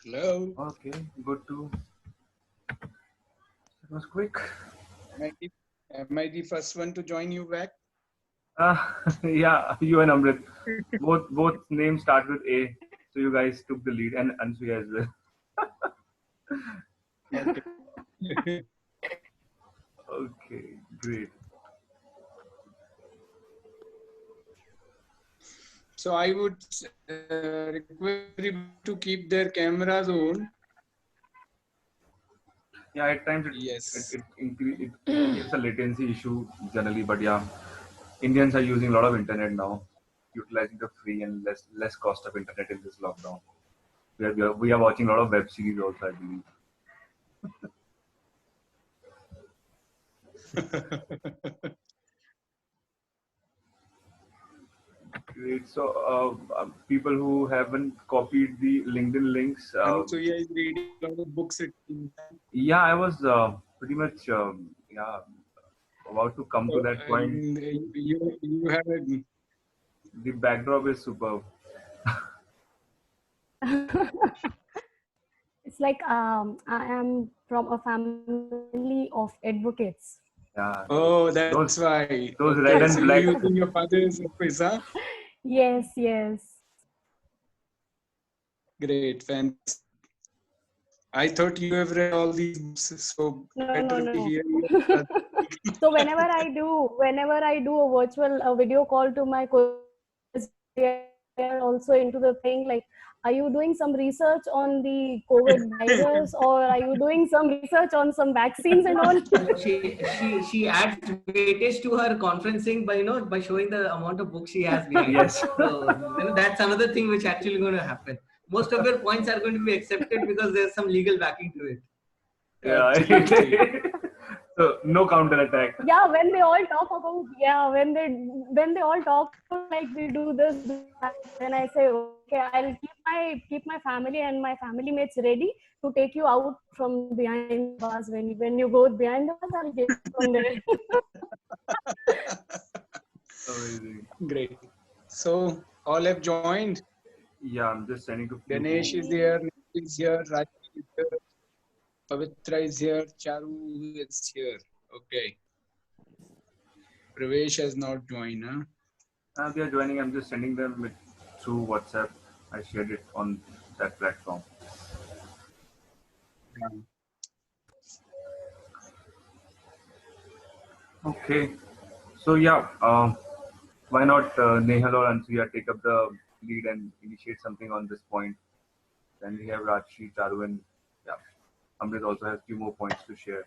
Hello. Okay, good to. It was quick. Am I the first one to join you back? Yeah, you and Amrit. Both names start with A, so you guys took the lead, and Ansuya as well. Okay. Okay, great. So I would request everybody to keep their cameras on. Yeah, at times Yes. it gives a latency issue generally, but yeah, Indians are using a lot of internet now, utilizing the free and less cost of internet in this lockdown. We are watching a lot of web series also, I believe. Great. So, people who haven't copied the LinkedIn links, Anusuya is reading a lot of books at the same time. yeah, I was pretty much yeah about to come to So, that point. you have a The backdrop is superb. It's like I am from a family of advocates. Yeah, oh, that's those why. those Okay, red so and you're black. using your father's office, huh? Yes, yes. Great, fantastic. I thought you have read all these books, so No, no, better we no. hear your brother. So whenever I do a virtual video call to my colleagues, they are also into the thing like, are you doing some research on the COVID virus, or are you doing some research on some vaccines and all? She adds weightage to her conferencing by by showing the amount of books she has behind. Yes. So that's another thing which actually going to happen. Most of your points are going to be accepted because there's some legal backing to it. Yeah. Absolutely. So no counter attack. Yeah, when they all talk about, when they all talk like we do this, do that, then I say, okay, I'll keep my family and my family mates ready to take you out from behind the bus. When you go behind the bus, I'll get you from there. Amazing. Great. So all have joined. Yeah, I'm just sending to few Ganesh more. is here, Nikhil is here, Raji is here, Pavitra is here, Charu is here. Okay. Pravesh has not joined, huh? They are joining. I'm just sending them through WhatsApp. I shared it on that platform. Yeah. Okay. So yeah, why not Nehal or Ansuya take up the lead and initiate something on this point? Then we have Rajshi, Charu, and yeah, Amrit also has few more points to share.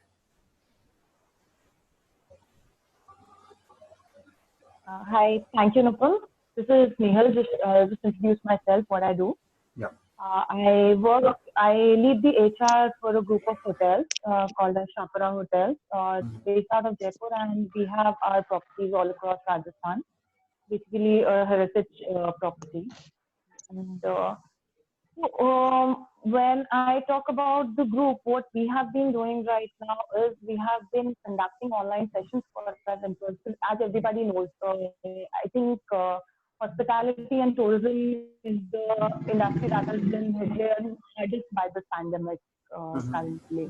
Hi, thank you, Nupur. This is Nehal. Just introduce myself, what I do. Yeah. I lead the HR for a group of hotels called as Shapara Hotels. It's based out of Jaipur, and we have our properties all across Rajasthan, basically a heritage property. And when I talk about the group, what we have been doing right now is we have been conducting online sessions for our employees. As everybody knows, I think hospitality and tourism is the industry that has been hit hardest by the pandemic currently,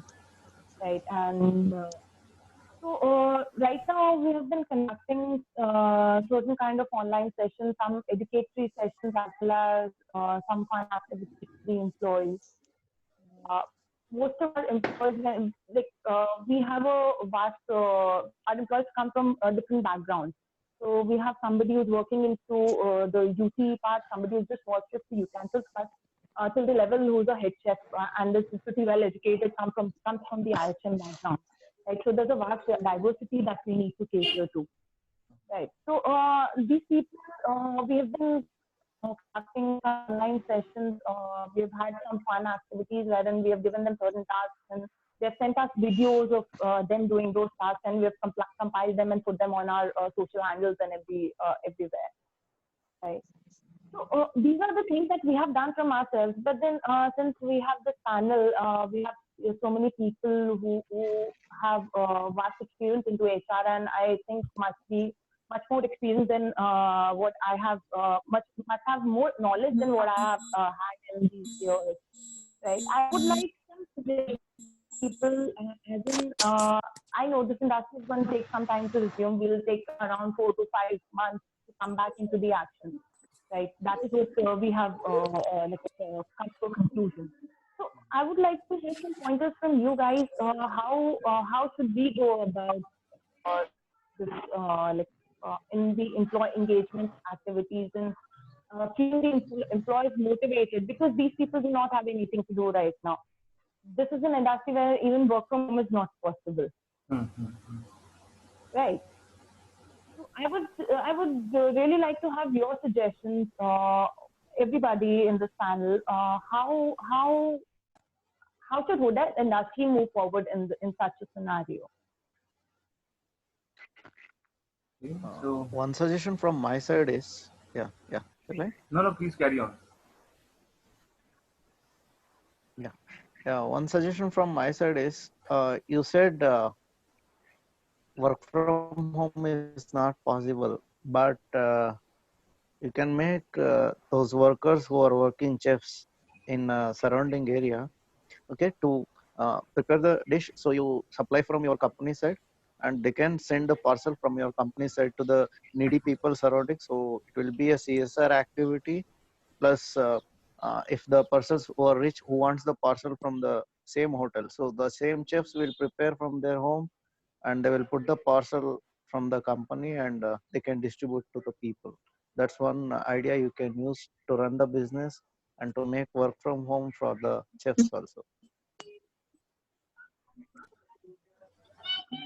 right? And right now we have been conducting certain kind of online sessions, some educatory sessions as well as some fun activities for the employees. Uh, Most of our employees, we have a vast, our employees come from different backgrounds. So we have somebody who's working into the UT part, somebody who's just watched the utensils, but till the level who's a head chef and is pretty well educated, comes from the IHM background. Right, so there's a vast diversity that we need to cater to. Right. So these people, we have been conducting online sessions. We've had some fun activities wherein we have given them certain tasks, and they have sent us videos of them doing those tasks, and we have compiled them and put them on our social handles and everywhere. Right. So these are the things that we have done from ourselves. But then, since we have this panel, we have so many people who have vast experience into HR, and I think must be much more experience than what I have, must have more knowledge than what I have had in these years. right? I would like some suggestions people, as in, I know this industry is going to take some time to resume. We'll take around 4 to 5 months to come back into the action, right? That is what we have come to a conclusion. So I would like to hear some pointers from you guys. How should we go about this, in the employee engagement activities and keeping the employees motivated, because these people do not have anything to do right now. This is an industry where even work from home is not possible, right? So I would really like to have your suggestions, everybody in this panel. How should that industry move forward in such a scenario? Okay, so One suggestion from my side is, yeah, right? no, please carry on. Yeah, one suggestion from my side is, you said work from home is not possible, but you can make those workers who are working chefs in surrounding area, okay, to prepare the dish. So you supply from your company side, and they can send a parcel from your company side to the needy people surrounding. So it will be a CSR activity. Plus, if the persons who are rich who wants the parcel from the same hotel, so the same chefs will prepare from their home, and they will put the parcel from the company, and they can distribute to the people. That's one idea you can use to run the business and to make work from home for the chefs also.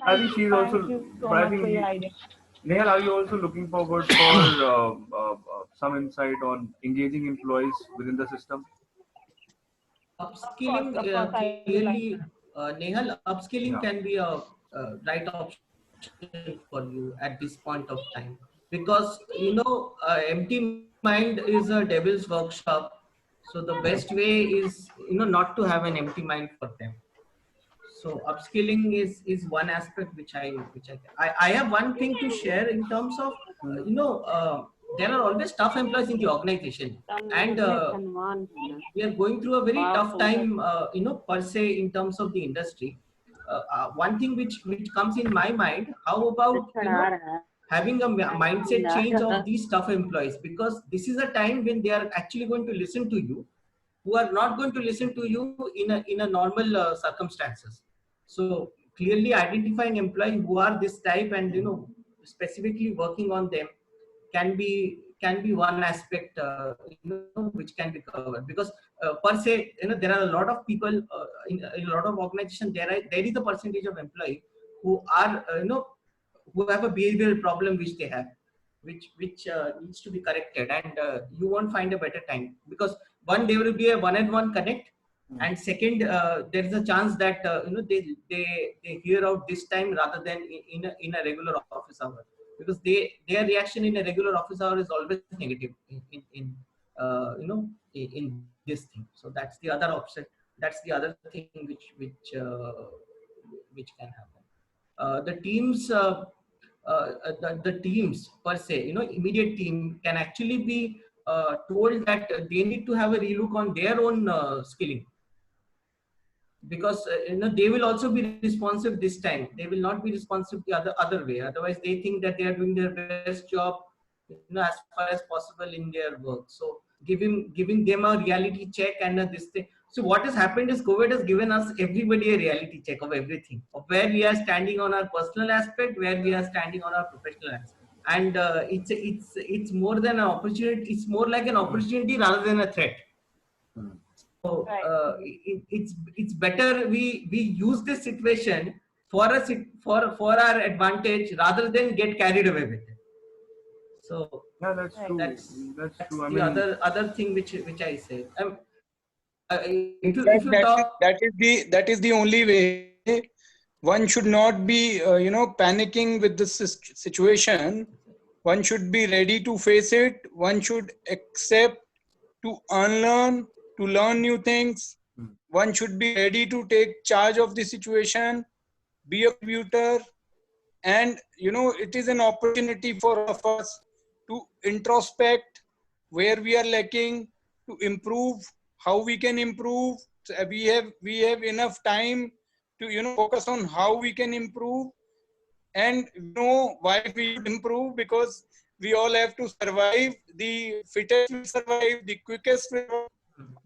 I think she's Thank also, you so but I much think for your idea. Nehal, are you also looking forward for some insight on engaging employees within the system? Upskilling Of course, I would like clearly, Nehal, upskilling Yeah. can be a right option for you at this point of time, because empty mind is a devil's workshop. So the best way is not to have an empty mind for them. So upskilling is one aspect which I have one thing to share in terms of there are always tough employees in the organization, and we are going through a very tough time per se in terms of the industry. One thing which comes in my mind, how about having a mindset change of these tough employees, because this is a time when they are actually going to listen to you, who are not going to listen to you in a normal circumstances. So clearly identifying employees who are this type and specifically working on them can be one aspect which can be covered, because per se there are a lot of people in a lot of organizations, there is a percentage of employee who are who have a behavioral problem which they have, which needs to be corrected, and you won't find a better time, because one, there will be a one-on-one connect, and second, there is a chance that they hear out this time rather than in a regular office hour, because their reaction in a regular office hour is always negative in this thing. So that's the other option, that's the other thing which can happen. The teams the teams per se, immediate team can actually be told that they need to have a relook on their own skilling, because they will also be responsive this time. They will not be responsive the other way. Otherwise, they think that they are doing their best job, as far as possible in their work. So giving them a reality check and this thing. So what has happened is COVID has given us everybody a reality check of everything, of where we are standing on our personal aspect, where we are standing on our professional aspect. And it's more than an opportunity. It's more like an opportunity rather than a threat. So it's better we use this situation for our advantage rather than get carried away with it. So Yeah, that's true. That's true. I the mean, other thing which I said. If you talk, that is the only way. One should not be panicking with this situation. One should be ready to face it. One should accept to unlearn, to learn new things. One should be ready to take charge of the situation, be a contributor, and it is an opportunity for all of us to introspect where we are lacking, to improve, how we can improve we have enough time to, you know, focus on how we can improve, and know why we should improve, because we all have to survive. The fittest will survive, the quickest will survive.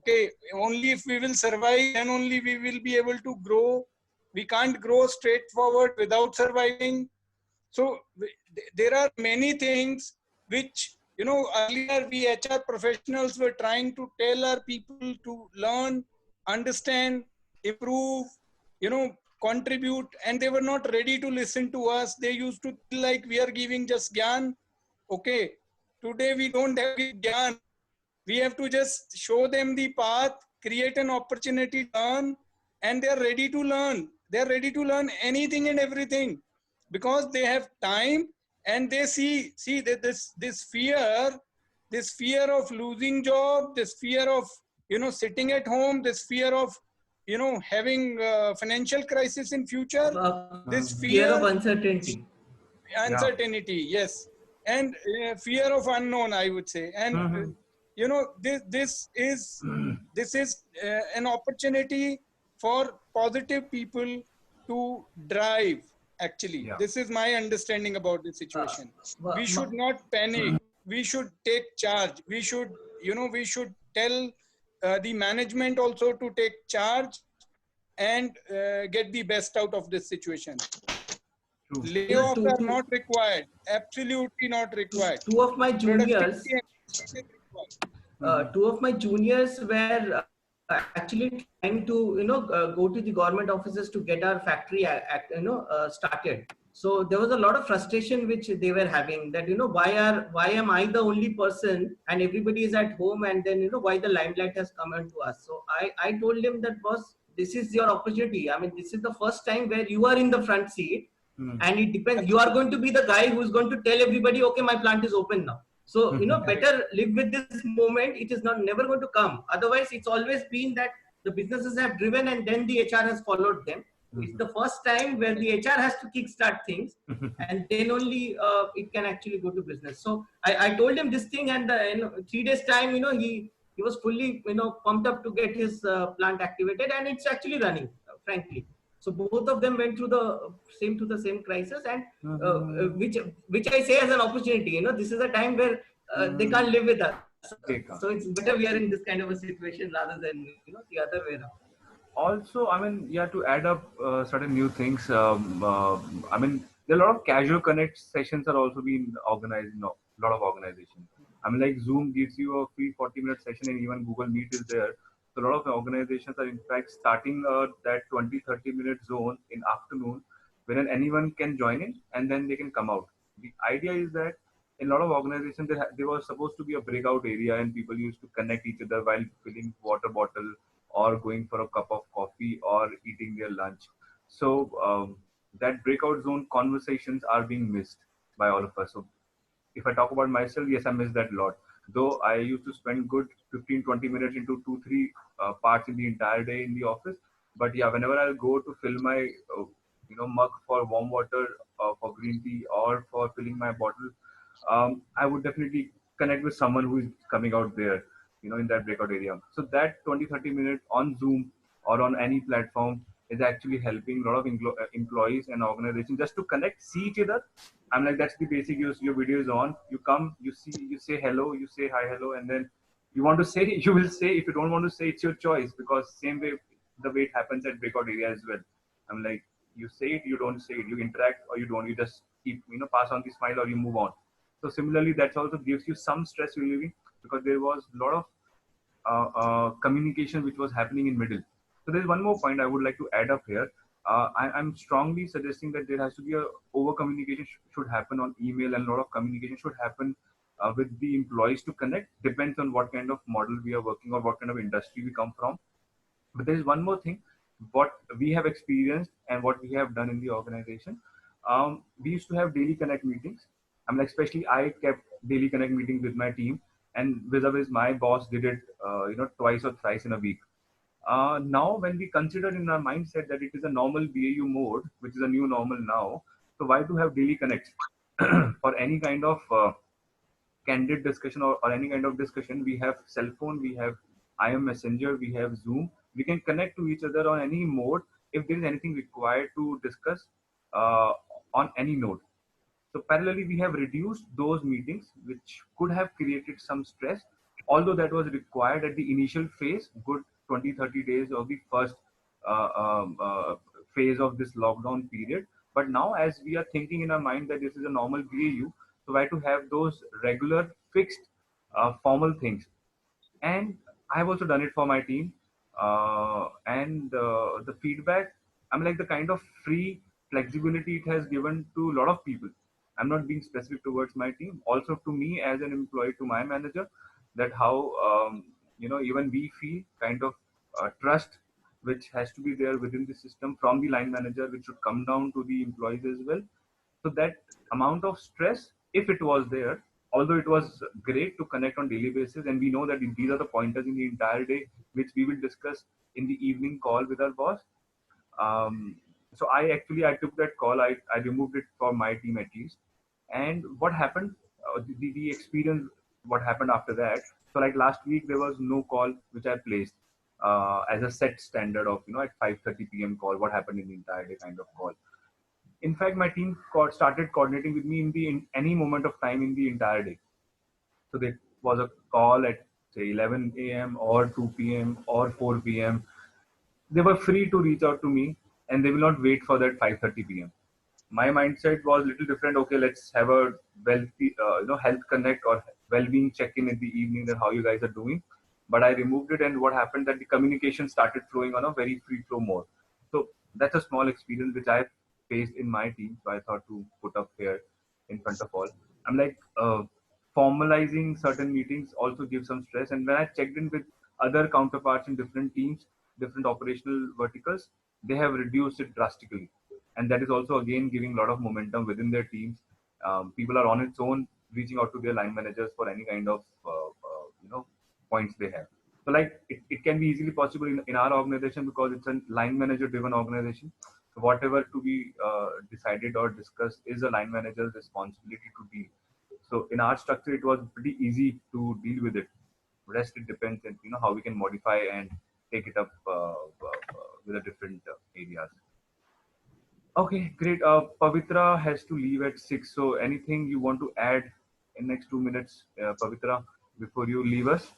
Okay, only if we will survive, then only we will be able to grow. We can't grow straightforward without surviving. So there are many things which, you know, earlier we HR professionals were trying to tell our people to learn, understand, improve, you know, contribute, and they were not ready to listen to us. They used to feel like we are giving just gyan. Okay, today we don't have gyan. We have to just show them the path, create an opportunity to learn, and they're ready to learn. They're ready to learn anything and everything, because they have time, and they see that this fear of losing job, this fear of, you know, sitting at home, this fear of, you know, having financial crisis in future, this Fear of fear, uncertainty. uncertainty, yes, and fear of unknown, I would say. And you know, this is an opportunity for positive people to drive. Actually, this is my understanding about the situation. We should not panic. We should take charge. We should, you know, we should tell the management also to take charge and get the best out of this situation. Layoffs are not required. Absolutely not required. Two of my juniors, Productivity two of my juniors were actually trying to, you know, go to the government offices to get our factory started. So there was a lot of frustration which they were having, that, you know, why am I the only person and everybody is at home, and then, you know, why the limelight has come onto us. So I told him that, boss, this is your opportunity. I mean, this is the first time where you are in the front seat, and it depends. You are going to be the guy who is going to tell everybody, okay, my plant is open now. So, you know, better live with this moment. It is not never going to come. Otherwise, it's always been that the businesses have driven and then the HR has followed them. It's the first time where the HR has to kickstart things, and then only it can actually go to business. So I told him this thing, and in 3 days time, you know, he was fully, you know, pumped up to get his plant activated, and it's actually running, frankly. So both of them went through the same crisis, and which I say as an opportunity. You know, this is a time where they can't live with us. So it's better we are in this kind of a situation rather than, you know, the other way around. Also, I mean, yeah, to add up certain new things. I mean, there are a lot of casual connect sessions are also being organized in a lot of organizations. I mean, like Zoom gives you a free 40-minute session, and even Google Meet is there. So a lot of organizations are in fact starting that 20-30 minute zone in afternoon, wherein anyone can join in and then they can come out. The idea is that in a lot of organizations there was supposed to be a breakout area, and people used to connect each other while filling water bottle or going for a cup of coffee or eating their lunch. So that breakout zone conversations are being missed by all of us. So if I talk about myself, yes, I miss that a lot. Though I used to spend good 15-20 minutes into 2-3 parts in the entire day in the office. But yeah, whenever I'll go to fill my mug for warm water, for green tea, or for filling my bottle, I would definitely connect with someone who is coming out there, in that breakout area. So that 20-30 minutes on Zoom or on any platform is actually helping a lot of employees and organizations just to connect, see each other. I'm like, that's the basic use. Your video is on. You come, you see, you say hello, you say hi, hello, and then you want to say, you will say. If you don't want to say, it's your choice, because same way, the way it happens at breakout area as well. I'm like, you say it, you don't say it, you interact or you don't. You just keep, pass on the smile or you move on. So similarly, that also gives you some stress relieving, because there was a lot of communication which was happening in middle. So there's one more point I would like to add up here. I'm strongly suggesting that there has to be a over communication should happen on email, and a lot of communication should happen with the employees to connect. Depends on what kind of model we are working or what kind of industry we come from. But there is one more thing, what we have experienced and what we have done in the organization. We used to have daily connect meetings. I mean, especially I kept daily connect meetings with my team, and vis-a-vis my boss did it, twice or thrice in a week. Now, when we consider in our mindset that it is a normal BAU mode, which is a new normal now, so why to have daily connects for any kind of candid discussion or any kind of discussion? We have cell phone, we have IM Messenger, we have Zoom, we can connect to each other on any mode if there is anything required to discuss on any node. So parallelly, we have reduced those meetings, which could have created some stress, although that was required at the initial phase, good 20-30 days of the first uh, um, uh, phase of this lockdown period. But now, as we are thinking in our mind that this is a normal BAU, so why to have those regular, fixed, formal things? And I have also done it for my team. And the feedback, I'm like the kind of free flexibility it has given to a lot of people. I'm not being specific towards my team, also to me as an employee, to my manager, that how even we feel kind of trust which has to be there within the system from the line manager, which should come down to the employees as well. So that amount of stress, if it was there, although it was great to connect on daily basis, and we know that these are the pointers in the entire day which we will discuss in the evening call with our boss. So I took that call. I removed it for my team at least. And what happened, the experience, what happened after that. So like last week, there was no call which I placed as a set standard of, at 5:30 p.m. call, what happened in the entire day kind of call. In fact, my team started coordinating with me in any moment of time in the entire day. So there was a call at say 11 a.m. or 2 p.m. or 4 p.m. They were free to reach out to me, and they will not wait for that 5:30 p.m. My mindset was a little different. Okay, let's have a health connect or well-being check-in in the evening, that how you guys are doing. But I removed it, and what happened that the communication started flowing on a very free flow mode. So that's a small experience which I faced in my team. So I thought to put up here in front of all. I'm like formalizing certain meetings also gives some stress. And when I checked in with other counterparts in different teams, different operational verticals, they have reduced it drastically. And that is also again giving a lot of momentum within their teams. People are on its own reaching out to their line managers for any kind of points they have. So like it can be easily possible in our organization, because it's a line manager driven organization. So whatever to be decided or discussed is a line manager's responsibility to deal. So in our structure, it was pretty easy to deal with it. Rest it depends, and how we can modify and take it up with the different areas. Okay, great. Pavitra has to leave at 6. So anything you want to add in next 2 minutes, Pavitra, before you leave us?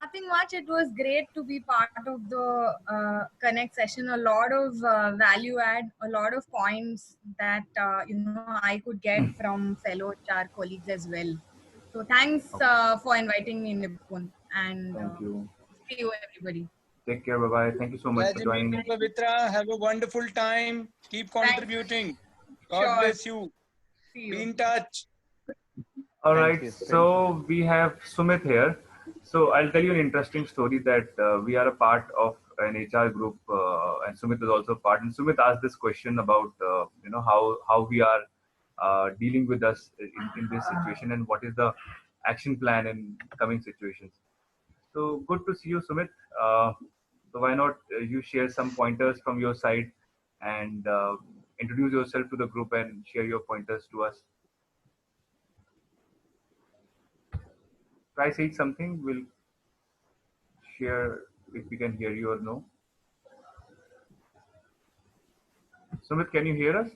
Nothing much. It was great to be part of the Connect session. A lot of value add, a lot of points that I could get from fellow HR colleagues as well. So thanks for inviting me, Nipun, and Thank you. see you everybody. Take care. Bye bye. Thank you so much for joining. Pavitra, have a wonderful time. Keep contributing. God Sure. bless you. See you. Be in touch. All right. So we have Sumit here. So I'll tell you an interesting story that we are a part of an HR group, and Sumit is also a part. And Sumit asked this question about how we are dealing with us in this situation, and what is the action plan in coming situations. So good to see you, Sumit. So why not you share some pointers from your side and introduce yourself to the group and share your pointers to us. Try saying something. We'll share if we can hear you or no. Sumit, can you hear us?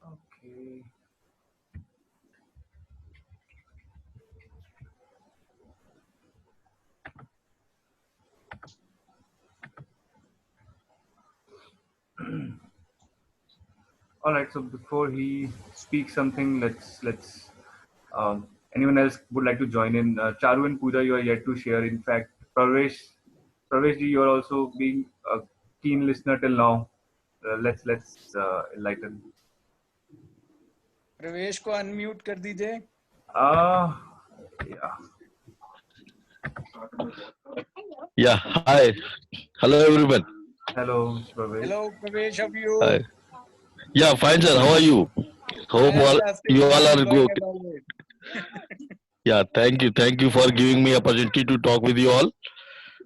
Okay. All right. So before he speaks something, let's. Anyone else would like to join in? Charu and Pooja, you are yet to share. In fact, Pravesh ji, you are also being a keen listener till now. Let's enlighten. प्रवेश को unmute कर दीजिए. Yeah. Yeah, hi. Hello, everyone. Hello, Pravesh. Hello, Pravesh, how are you? Hi. Yeah, fine, sir. How are you? Hope Fantastic. you all are Going good. as always. Yeah, thank you. Thank you for giving me opportunity to talk with you all.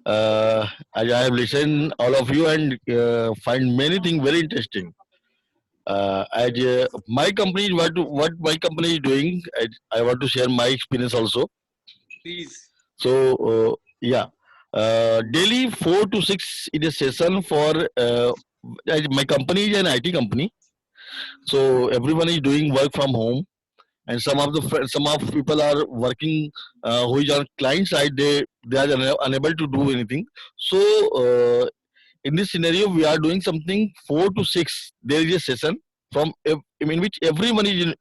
I have listened all of you and find many things very interesting. As my company, what my company is doing, I want to share my experience also. Please. So yeah, daily 4 to 6 is a session for as my company is an IT company. So everyone is doing work from home, and some of people are working who is on client side. They are unable to do anything. So in this scenario, we are doing something 4 to 6. There is a session in which everyone is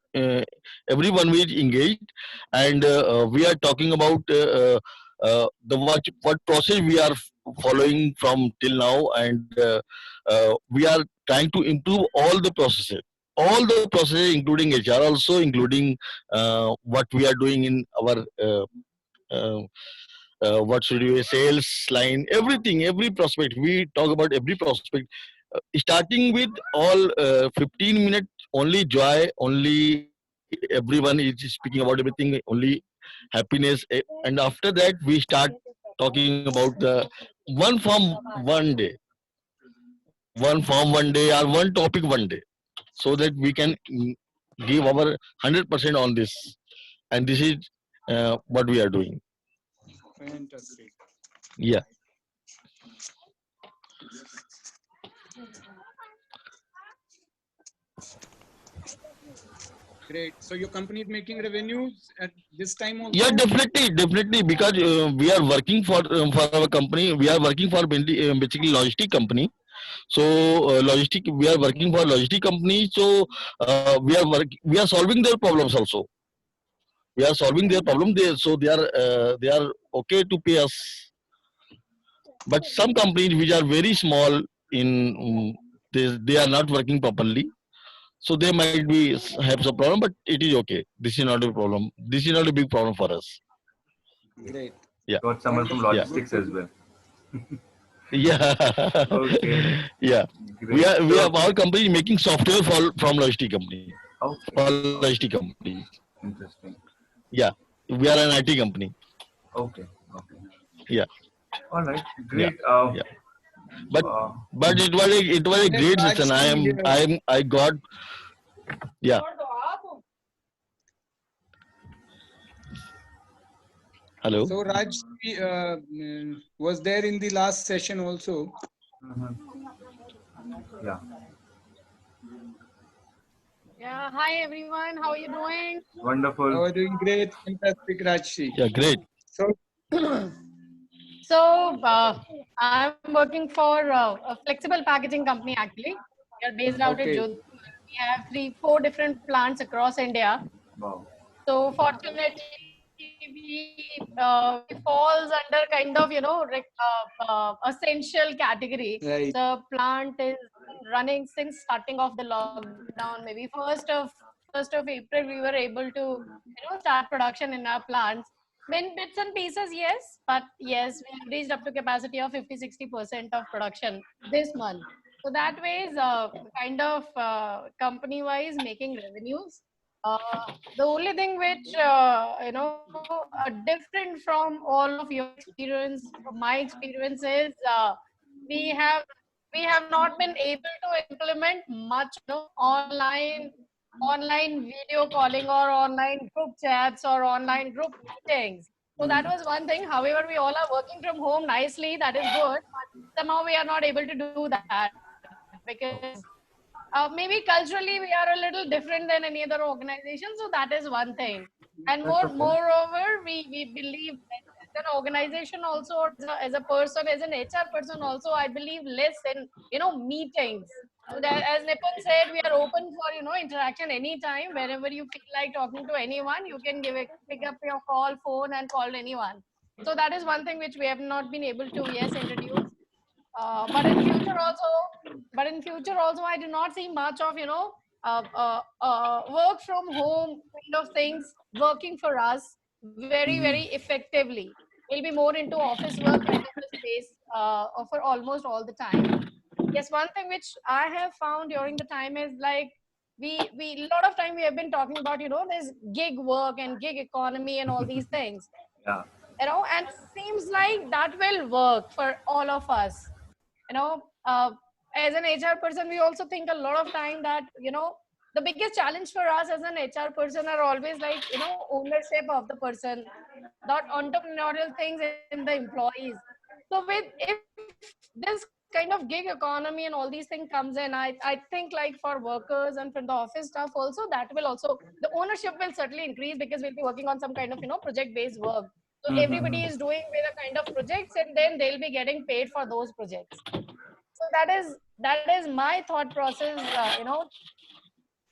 engaged, and we are talking about the what process we are following from till now, and we are trying to improve all the processes, including HR, also including what we are doing in our uh, what should you say, sales line, everything, every prospect. We talk about every prospect, starting with all 15 minutes, only joy, only everyone is speaking about everything, only happiness. And after that, we start talking about the one form one day, one form one day, or one topic one day, so that we can give our 100% on this. And this is what we are doing. Fantastic. Yeah. Great. So your company is making revenues at this time also? Yeah, definitely, because we are working for our company. We are working for basically logistic company. So logistic, we are working for logistic company. So we are solving their problems also. We are solving their problem. They are okay to pay us. But some companies which are very small in they are not working properly. So they might be have some problem, but it is okay. This is not a problem. This is not a big problem for us. Great. Yeah. Got someone from Wonderful. logistics as well. Yeah. Okay. Yeah. Great. We So, have our company making software from logistic company. okay. For logistic Okay. company. Interesting. Yeah. We are an IT company. Okay. Okay. Yeah. All right. Yeah. Great. Yeah. But Uh, it was a Yes, great Raj, session. I got, yeah. Hello. So Raj was there in the last session also. mhm. Yeah. Yeah, hi everyone. How are you doing? Wonderful. Oh, doing great. Fantastic, Rajshi. Yeah, great. So So, I'm working for a flexible packaging company actually. We are based out in okay. Jodhpur. We have 4 different plants across India. Wow. So, fortunately, we falls under kind of, essential category. Right. The plant is running since starting of the lockdown. Maybe first of April, we were able to, start production in our plants. In bits and pieces, yes, but yes, we have reached up to capacity of 50-60% of production this month. So that way is kind of company-wise making revenues. Uh, the only thing which different from all of your experience, from my experience, is we have we have not been able to implement much, online video calling or online group chats or online group meetings. So that was one thing. However, we all are working from home nicely. That is good. But somehow we are not able to do that because maybe culturally we are a little different than any other organization. So that is one thing. And That's okay. moreover, we believe as an organization also, or as a person, as an HR person also, I believe less in meetings. So that, as Nipun said, we are open for interaction anytime. Wherever you feel like talking to anyone, you can pick up your phone and call anyone. So that is one thing which we have not been able to introduce. But in future also, I do not see much of work from home kind of things working for us very effectively. We'll be more into office work kind of a space for almost all the time. Yes, one thing which I have found during the time is like we lot of time we have been talking about this gig work and gig economy and all these things, Yeah. and seems like that will work for all of us. you know uh, as an HR person, we also think a lot of time that, the biggest challenge for us as an HR person are always like, ownership of the person, not entrepreneurial things in the employees. So if this kind of gig economy and all these things comes in, I think like for workers and for the office staff also, that will also, the ownership will certainly increase because we'll be working on some kind of, project based work. So everybody is doing with a kind of projects, and then they'll be getting paid for those projects. So that is my thought process.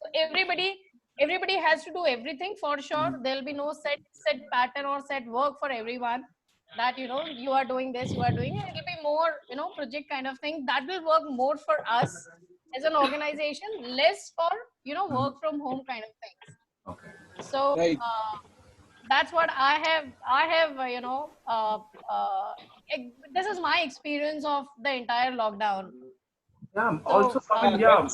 So everybody has to do everything for sure. There'll be no set pattern or set work for everyone. That you are doing this, you are doing it. It'll be more project kind of thing that will work more for us as an organization, less for work from home kind of things. Okay. So Right. that's what I have this is my experience of the entire lockdown. Yeah. So Also, I mean, yeah.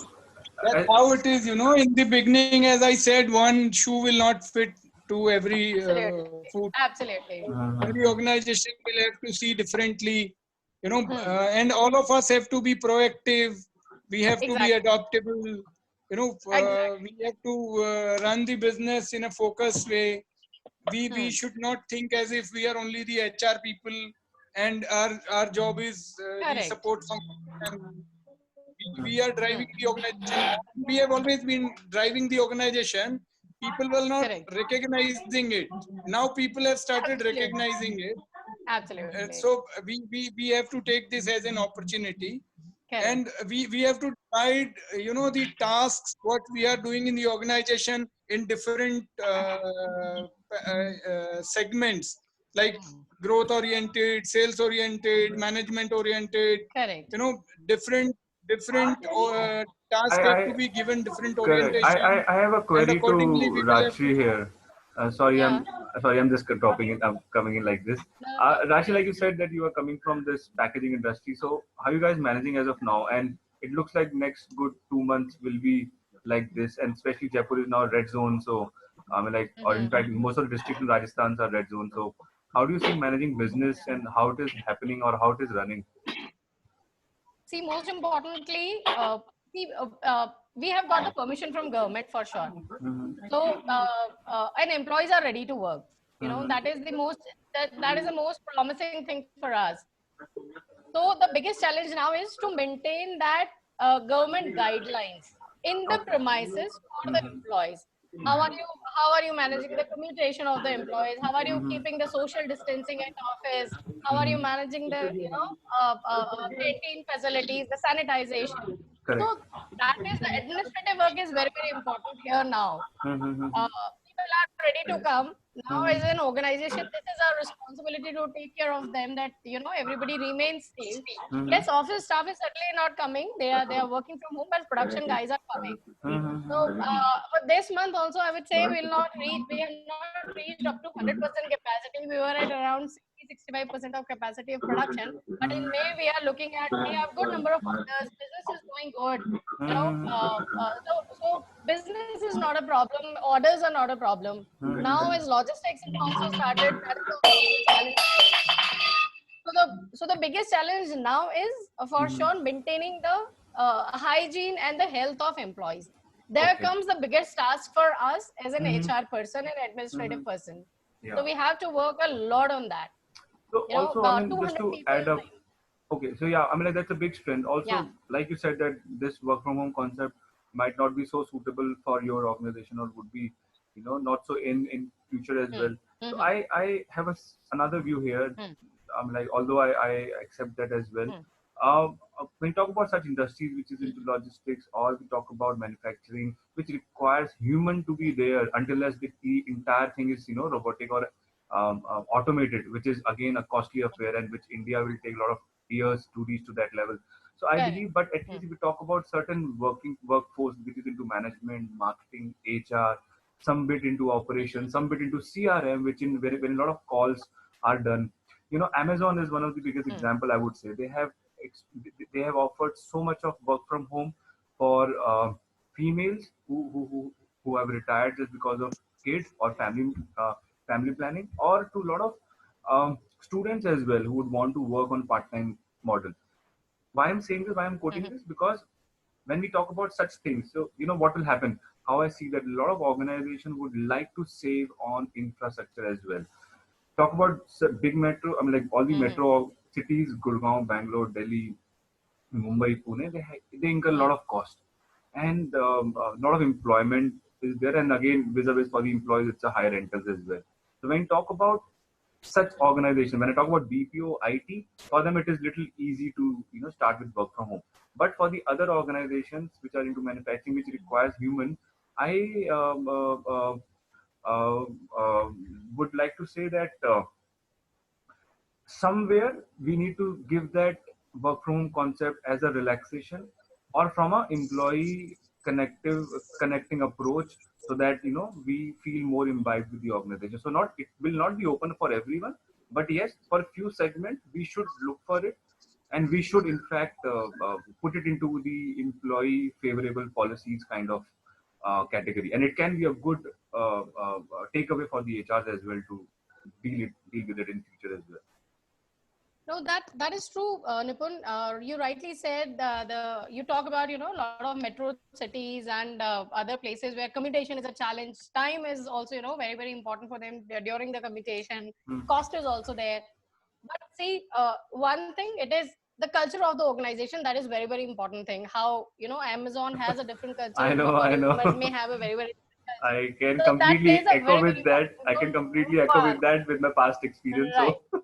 That's how it is, in the beginning, as I said, one shoe will not fit to every absolutely, foot. absolutely. Every organization will have to see differently, Hmm. and all of us have to be proactive. We have to be Exactly. adaptable. Exactly. We have to run the business in a focused way. We Hmm. should not think as if we are only the HR people, and our job is the Correct. support function. We are Hmm. driving the organization. We have always been driving the organization. People were not Correct. recognizing it. Now people have started Absolutely. recognizing it. Absolutely. So we have to take this as an opportunity, Correct. and we have to divide the tasks what we are doing in the organization in different segments, like growth oriented, sales oriented, management oriented. Correct. Different tasks have I to be given different Correct. orientation, I have a and query accordingly to we will have Rajshri to. here. Yeah. Sorry, I'm just dropping in. I'm coming in like this. No problem. Rajshri, like you said that you are coming from this packaging industry. So how are you guys managing as of now? And it looks like next good 2 months will be like this, and especially Jaipur is now a red zone. So I mean, like, or in Mhm. fact, most of the districts in Rajasthan are red zone. So how do you see managing business and how it is happening or how it is running? See, most importantly, we have got the permission from government for sure. So, and employees are ready to work. That is the most that is the most promising thing for us. So, the biggest challenge now is to maintain that government guidelines in the Okay. premises for the employees. How are you managing the commutation of the employees? How are you keeping the social distancing at office? How are you managing the canteen facilities, the sanitization? Correct. So that is the administrative work is very, very important here now. People are ready to come now. As an organization, this is our responsibility to take care of them, that everybody remains safe. Yes, office staff is certainly not coming. They are working from home, but production guys are coming. So for this month also, I would say we have not reached up to 100% capacity. We were at around 60-65% of capacity of production. But in May, we have good number of orders. Business is going good. So business is not a problem. Orders are not a problem. Now, as logistics have also started, that is also a challenge. So the biggest challenge now is for sure maintaining the hygiene and the health of employees. There Okay. comes the biggest task for us as an Mhm. HR person and administrative person. So Yeah. we have to work a lot on that. So also, I mean, just 200 to people. add up, okay, so yeah, I mean, like, that's a big strength. Yeah. Also, like you said, that this work from home concept might not be so suitable for your organization or would be, not so in future as well. So Mhm. I have another view here. I'm like, although I accept that as well. Hmm. When we talk about such industries which is into logistics, or we talk about manufacturing, which requires human to be there until as the entire thing is robotic or automated, which is again a costly affair and which India will take a lot of years to reach to that level. So I Correct. believe, but at least if we talk about certain workforce which is into management, marketing, HR, some bit into operations, some bit into CRM, which in when a lot of calls are done. Amazon is one of the biggest example, I would say. They have offered so much of work from home for females who have retired just because of kids or family planning, or to a lot of students as well who would want to work on part-time model. why I'm saying this, why I'm quoting this, because when we talk about such things, so what will happen? How I see that a lot of organizations would like to save on infrastructure as well. Talk about big metro, I mean, like all the metro cities, Gurgaon, Bangalore, Delhi, Mumbai, Pune, they incur a lot of cost, and a lot of employment is there. And again, vis-a-vis for the employees, it's a higher rentals as well. So when you talk about such organization, when I talk about BPO, IT, for them it is little easy to start with work from home. But for the other organizations which are into manufacturing, which requires human, I uh, uh, would like to say that somewhere we need to give that work from home concept as a relaxation, or from a employee connecting approach, so that we feel more imbibed with the organization. So not, it will not be open for everyone, but yes, for a few segments we should look for it, and we should in fact put it into the employee favorable policies kind of category, and it can be a good takeaway for the HRs as well to deal with it in future as well. No, that is true, Nipun. You rightly said you talk about a lot of metro cities and other places where commutation is a challenge. Time is also very, very important for them during the commutation. Cost is also there. But see, one thing, it is the culture of the organization that is very, very important thing. How Amazon has a different culture. I know. May have a very, very I can completely echo with that. I can completely echo with that with my past experience. Right. So.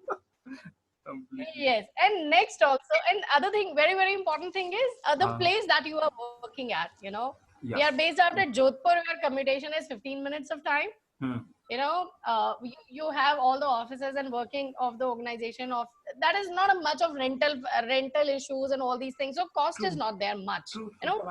Completely. Yes, and next also, and other thing, very, very important thing is the place that you are working at. Yeah. We are based out at Jodhpur, where commutation is 15 minutes of time. You have all the offices and working of the organization of that is not a much of rental issues and all these things. So cost is not there much.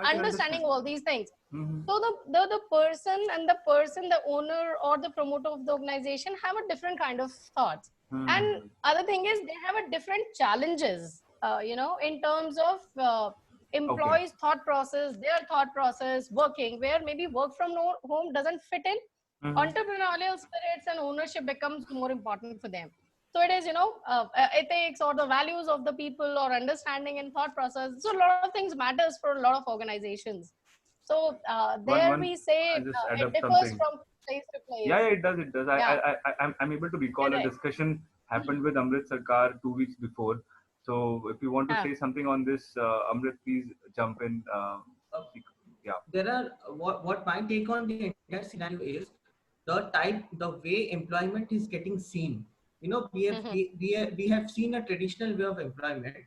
Understanding all these things. So the person, the owner or the promoter of the organization have a different kind of thoughts. And other thing is they have a different challenges, in terms of employees' thought process, their thought process, working, where maybe work from home doesn't fit in. Entrepreneurial spirits and ownership becomes more important for them. So it is, ethics or the values of the people or understanding and thought process. So a lot of things matters for a lot of organizations. So we say it differs from place to place. Yeah, it does. Yeah. I'm able to recall a discussion happened with Amrit Sarkar 2 weeks before. So if you want to say something on this, Amrit, please jump in. Yeah. There are what my take on the entire scenario is the way employment is getting seen. We have seen a traditional way of employment.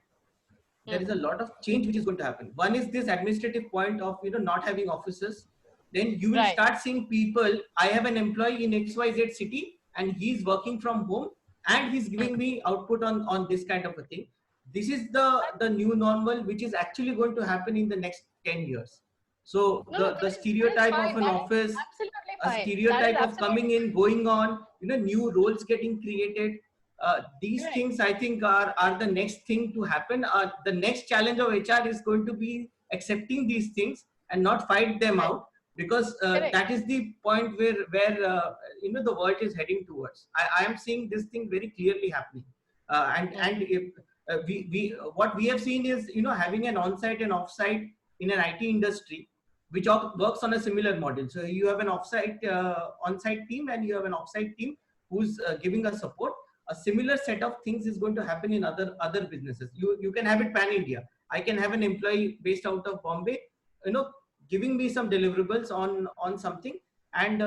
There is a lot of change which is going to happen. One is this administrative point of not having offices. Then you will start seeing people. I have an employee in XYZ city, and he's working from home, and he's giving me output on this kind of a thing. This is the new normal, which is actually going to happen in the next 10 years. So the stereotype of an office, a stereotype of coming in, going on, new roles getting created. These things I think are the next thing to happen. The next challenge of HR is going to be accepting these things and not fight them out, because that is the point where the world is heading towards. I am seeing this thing very clearly happening, and if what we have seen is having an on-site and off-site in an IT industry, which works on a similar model. So you have an off-site on-site team, and you have an off-site team who's giving us support. A similar set of things is going to happen in other businesses. You can have it pan-India. I can have an employee based out of Bombay, giving me some deliverables on something, and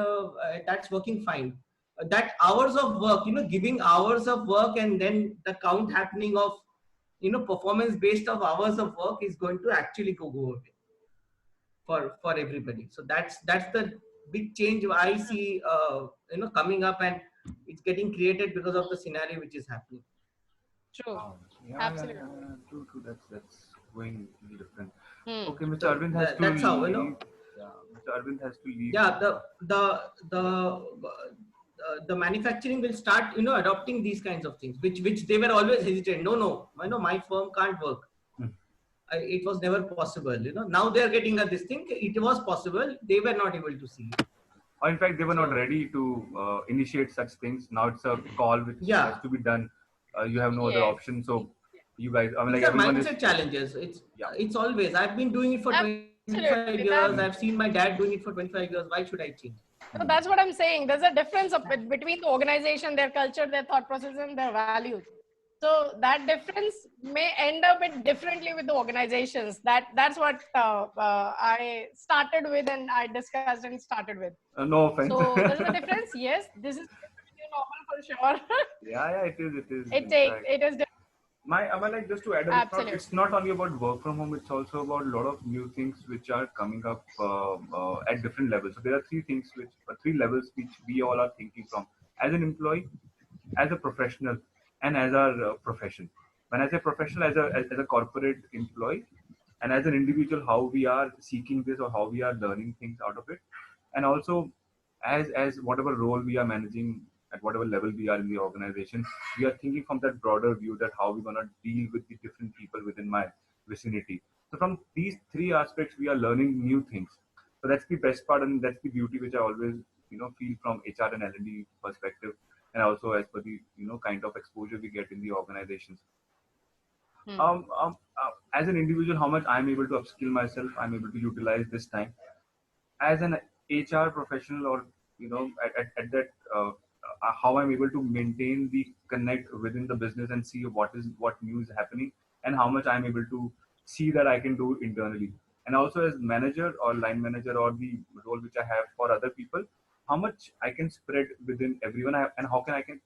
that's working fine. That hours of work, giving hours of work, and then the count happening of performance based of hours of work is going to actually go away for everybody. So that's the big change I see coming up, and it's getting created because of the scenario which is happening. True. Absolutely. True. That's going really different. Okay, Mr. Arvind has to that's leave. how Mr. Arvind has to leave. Yeah, the manufacturing will start adopting these kinds of things, which they were always hesitant. No, my firm can't work. It was never possible. Now they are getting this thing. It was possible. They were not able to see it. Or in fact, they were not ready to initiate such things. Now it's a call which has to be done. You have no other option. So You guys, I mean, like These are everyone mindset is. challenges. Yeah. It's always. I've been doing it for 25 Absolutely. years. I've seen my dad doing it for 25 years. Why should I change? So that's what I'm saying. There's a difference between the organization, their culture, their thought process, and their values. So that difference may end up it differently with the organizations. That's what I started with, and I discussed and started with. No offense. So there's a difference. Yes, this is new normal for sure. Yeah, it is. it in takes fact. it is. I mean, like, just to add, Absolutely. it's not only about work from home. It's also about a lot of new things which are coming up at different levels. So there are three levels which we all are thinking from: as an employee, as a professional, and as our profession. When I say professional, as a corporate employee, and as an individual, how we are seeking this or how we are learning things out of it, and also as whatever role we are managing at whatever level we are in the organization, we are thinking from that broader view that how we're going to deal with the different people within my vicinity. So from these three aspects, we are learning new things. So that's the best part, and that's the beauty which I always feel from HR and L&D perspective, and also as per the kind of exposure we get in the organizations. As an individual, how much I'm able to upskill myself, I'm able to utilize this time. As an HR professional, or at that how I'm able to maintain the connect within the business and see what new is happening, and how much I'm able to see that I can do internally. And also as manager or line manager, or the role which I have for other people, how much I can spread within everyone, and how can I can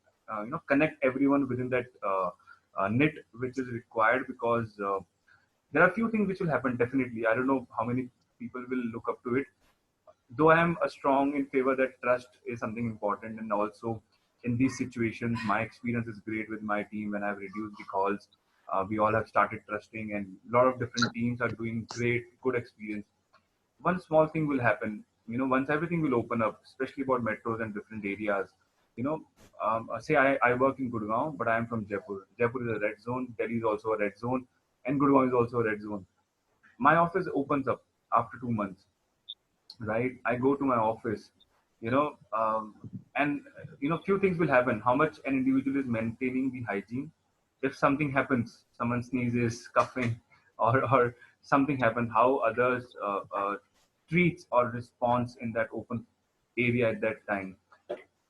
connect everyone within that knit which is required, because there are few things which will happen definitely. I don't know how many people will look up to it, though I am a strong in favor that trust is something important. And also in these situations, my experience is great with my team. When I've reduced the calls, we all have started trusting, and a lot of different teams are doing good experience. One small thing will happen, once everything will open up, especially about metros and different areas. Say I work in Gurgaon, but I am from Jaipur. Jaipur is a red zone. Delhi is also a red zone, and Gurgaon is also a red zone. My office opens up after 2 months, right? I go to my office, and few things will happen. How much an individual is maintaining the hygiene. If something happens, someone sneezes, coughing, or something happens, how others treats or responds in that open area at that time.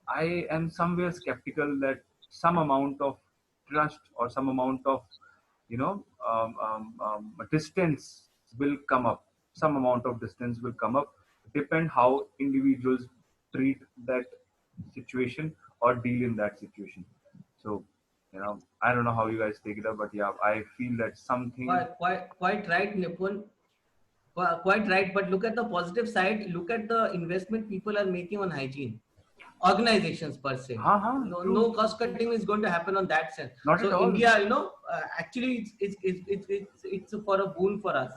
I am somewhere skeptical that some amount of trust or some amount of distance will come up. Some amount of distance will come up. Depend how individuals treat that situation or deal in that situation. So I don't know how you guys take it up, but yeah, I feel that something. Quite right, Nipun. Quite right. But look at the positive side. Look at the investment people are making on hygiene. Organizations per se. No cost cutting is going to happen on that sense. Not at all. India, actually it's for a boon for us.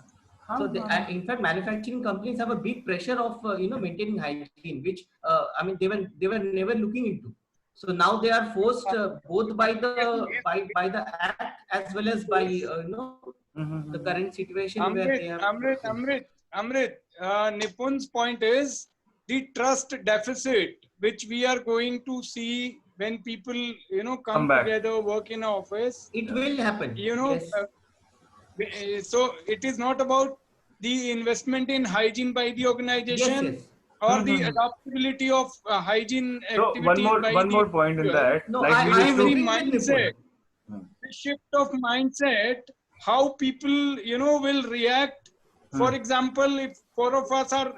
So in fact, manufacturing companies have a big pressure of maintaining hygiene, which they were never looking into. So now they are forced both by the act as well as by the current situation where they have. Amrit, Nipun's point is the trust deficit which we are going to see when people come together, work in an office. It will happen. Yes. So it is not about the investment in hygiene by the organization. Yes. Or the adaptability of hygiene activities. So one more point in that. No, like I am very mindset. The shift of mindset, how people will react. For example, if four of us are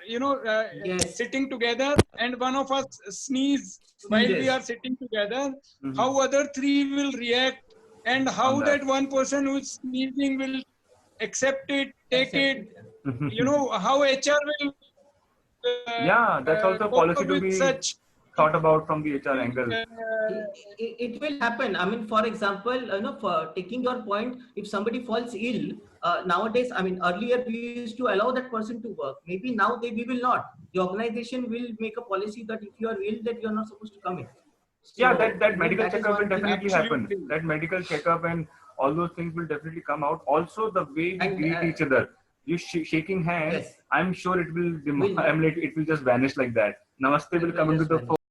sitting together and one of us sneeze while we are sitting together, how other three will react, and how that one person who is sneezing will accept it, take it. How HR will. That's also policy to be thought about from the HR angle. It will happen. I mean, for example, for taking your point, if somebody falls ill nowadays, earlier we used to allow that person to work. Maybe now we will not. The organization will make a policy that if you are ill, that you are not supposed to come in. So, that medical checkup will definitely happen. That medical checkup and all those things will definitely come out. Also, the way we greet each other. You shaking hands, I'm sure it will it will just vanish like that. Namaste will come into the